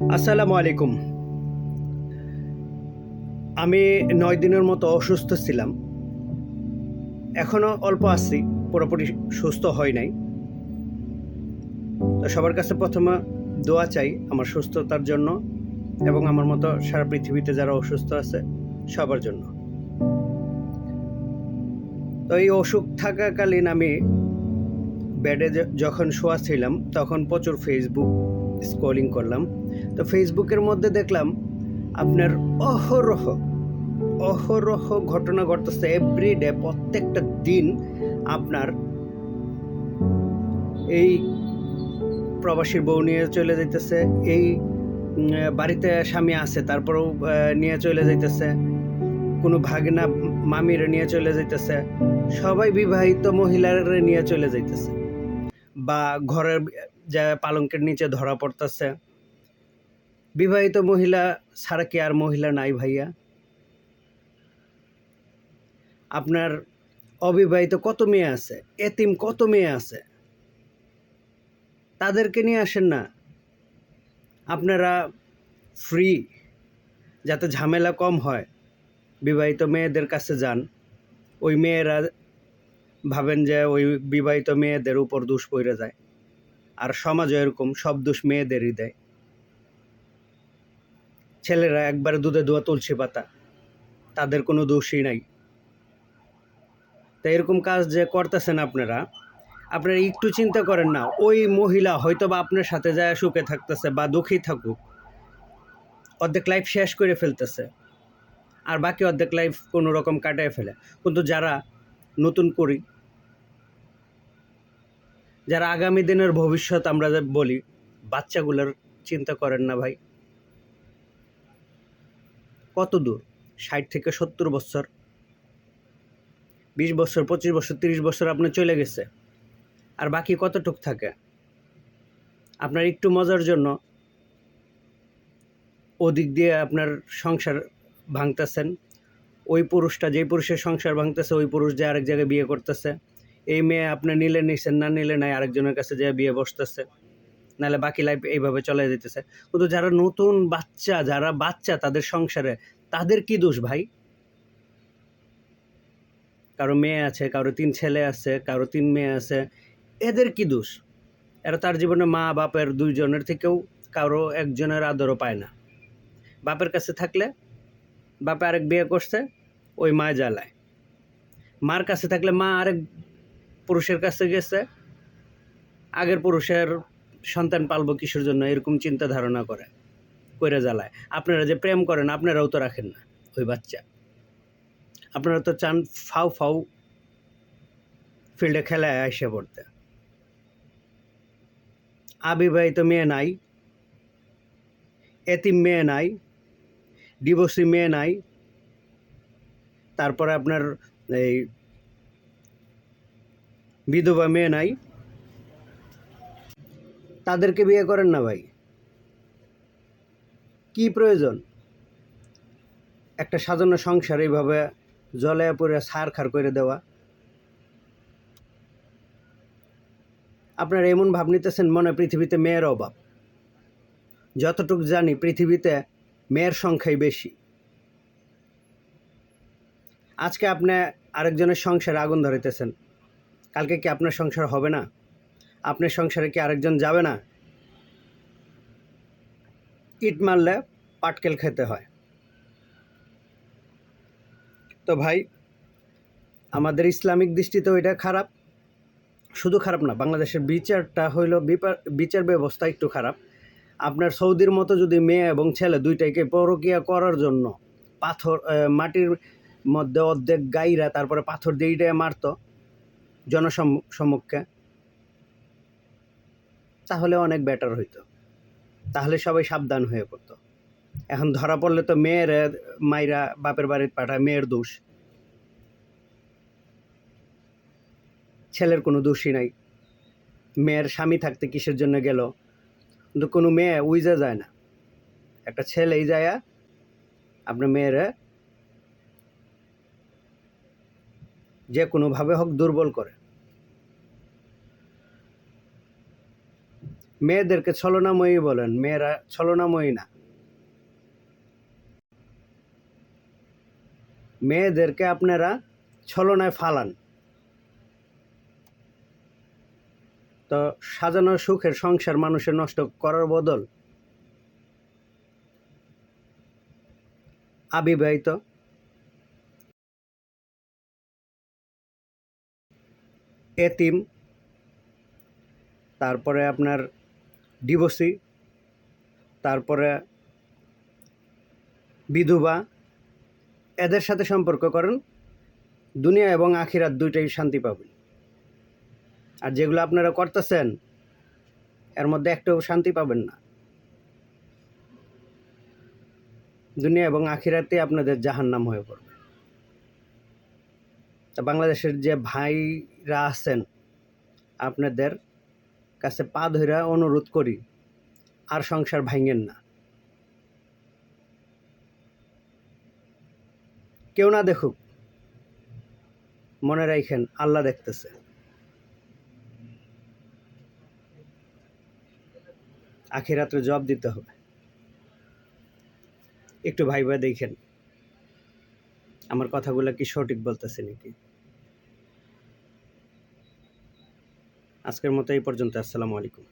আসসালামু আলাইকুম। আমি ৯ দিনের মতো অসুস্থ ছিলাম। এখনো অল্প আছি, পুরোপুরি সুস্থ হই নাই। তো সবার কাছে ১ম দোয়া চাই আমার সুস্থতার জন্য এবং আমার মতো সারা পৃথিবীতে যারা অসুস্থ আছে সবার জন্য। তো এই অসুখ থাকাকালীন আমি বেডে যখন শোয়া ছিলাম তখন প্রচুর ফেসবুক স্ক্রলিং করলাম। তো ফেসবুকের মধ্যে দেখলাম আপনার অহরহ অহরহ ঘটনা ঘটতেছে, এভরিডে প্রত্যেকটা দিন আপনার এই প্রবাসীর বউ নিয়ে চলে যাইতেছে, এই বাড়িতে স্বামী আছে তারপরেও নিয়ে চলে যাইতেছে, কোনো ভাগনা মামিরে নিয়ে চলে যাইতেছে, সবাই বিবাহিত মহিলারে নিয়ে চলে যাইতেছে, বা ঘরের যা পালঙ্কের নিচে ধরা পড়তেছে। বিবাহিত মহিলা ছাড়া কি আর মহিলা নাই ভাইয়া? আপনার অবিবাহিত কত মেয়ে আছে, এতিম কত মেয়ে আছে, তাদেরকে নিয়ে আসেন না। আপনারা ফ্রি, যাতে ঝামেলা কম হয়, বিবাহিত মেয়েদের কাছে যান। ওই মেয়েরা ভাবেন যে ওই বিবাহিত মেয়েদের উপর দোষ পড়ে যায়, আর সমাজও এরকম, সব দোষ মেয়েদেরই দেয়। ছেলেরা একবারে দুধে ধোয়া তুলসী পাতা, তাদের কোনো দোষই নাই। তাই এরকম কাজ যে করতেছেন আপনারা একটু চিন্তা করেন না। ওই মহিলা হয়তো বা আপনার সাথে যায় সুখে থাকতেছে বা দুঃখী থাকুক, অর্ধেক লাইফ শেষ করে ফেলতেছে, আর বাকি অর্ধেক লাইফ কোনো রকম কাটায় ফেলে। কিন্তু যারা নতুন করি, যারা আগামী দিনের ভবিষ্যৎ আমরা যে বলি, বাচ্চাগুলোর চিন্তা করেন না ভাই। কত দূর? ৬০ থেকে ৭০ বছর, ২০ বছর, ২৫ বছর, ৩০ বছর আপনার চলে গেছে, আর বাকি কতটুক থাকে? আপনার একটু মজার জন্য ওদিক দিয়ে আপনার সংসার ভাঙতেছেন। ওই পুরুষটা, যেই পুরুষের সংসার ভাঙতেছে, ওই পুরুষ যে আরেক জায়গায় বিয়ে করতেছে। এই মেয়ে আপনি নিলে নিছেন, না নিলে নাই, আরেকজনের কাছে যেয়ে বিয়ে বসতেছে। নাহলে বাকি লাইফ এইভাবে চলে যেতেছে। কিন্তু যারা নতুন বাচ্চা, যারা বাচ্চা তাদের সংসারে, তাদের কি দোষ ভাই? কারো মেয়ে আছে, কারো ৩ ছেলে আছে, কারো ৩ মেয়ে আছে, এদের কি দোষ? এরা তার জীবনে মা বাপের ২ জনের থেকেও কারো একজনের আদরও পায় না। বাপের কাছে থাকলে বাপে আরেক বিয়ে করছে, ওই মা জ্বালায়। মার কাছে থাকলে মা আরেক পুরুষের কাছে গেছে, আগের পুরুষের সন্তান পালবো কিসের জন্য, এরকম চিন্তা ধারণা কইরা জ্বালায়। আপনারা যে প্রেম করেন, আপনারাও তো রাখেন না ওই বাচ্চা। আপনারা তো চান ফাউ ফাউ ফিল্ডে খেলায় আইসা পড়তে। অবিবাহিত মেয়ে নাই, এতিম মেয়ে নাই, ডিভোর্সি মেয়ে নাই, তারপরে আপনার এই বিধবা মেয়ে নাই, তাদেরকে বিয়ে করেন না ভাই। কি প্রয়োজন একটা সাজানো সংসার এইভাবে জলায়া পড়ে ছারখার করে দেওয়া? আপনারা এমন ভাব নিতেছেন মনে পৃথিবীতে মেয়ের অভাব। যতটুকু জানি পৃথিবীতে মেয়ের সংখ্যাই বেশি। আজকে আপনি আরেকজনের সংসারে আগুন ধরাইতেছেন, কালকে কি আপনার সংসার হবে না? আপনার সংসারে কি আরেকজন যাবে না? ইট মারলে পাটকেল খেতে হয়। তো ভাই, আমাদের ইসলামিক দৃষ্টিতেও এটা খারাপ। শুধু খারাপ না, বাংলাদেশের বিচারটা হইল, বিচার ব্যবস্থা একটু খারাপ। আপনার সৌদির মতো যদি মেয়ে এবং ছেলে দুইটাকে পরকীয়া করার জন্য পাথর, মাটির মধ্যে অর্ধেক গাইরা তারপরে পাথর দিয়ে ইটায় মারতো জনসম্মুখে, তাহলে অনেক বেটার হইতো। তাহলে সবাই সাবধান হয়ে পড়তো। এখন ধরা পড়লে তো মেয়ের মাইরা বাপের বাড়িতে পাঠায়, মেয়ের দোষ। ছেলের কোনো দোষই নাই। মেয়ের স্বামী থাকতে কিসের জন্য গেল? কিন্তু কোনো মেয়ে উইজা যায় না, একটা ছেলেই যায় আপনার মেয়েরা যে কোনোভাবে হোক দুর্বল করে। মেয়েদেরকে ছলনাময়ী বলেন, মেয়েরা ছলনাময়ী না। মেয়েদেরকে আপনারা ছলনায় ফালান। তো সাজানো সুখের সংসার মানুষের নষ্ট করার বদল অবিবাহিত, এতিম, তারপরে আপনার ডিভোর্সি, তারপরে বিধবা, এদের সাথে সম্পর্ক করেন, দুনিয়া এবং আখিরাত দুইটাই শান্তি পাবেন। আর যেগুলো আপনারা করতেছেন এর মধ্যে একটাও শান্তি পাবেন না। দুনিয়া এবং আখিরাতে আপনাদের জাহান্নাম হয়ে পড়বে। তা বাংলাদেশের যে ভাইরা আছেন, আপনাদের কাছে পা ধইরা অনুরোধ করি, আর সংসার ভাঙেন না। কেউ না দেখুক, মনে রাখেন আল্লাহ দেখতেছে। আখিরাতে জবাব দিতে হবে। একটু ভাইবা দেখেন আমার কথাগুলো কি সঠিক বলতেছে নাকি। আজকের মতো এই পর্যন্ত। আসসালামু আলাইকুম।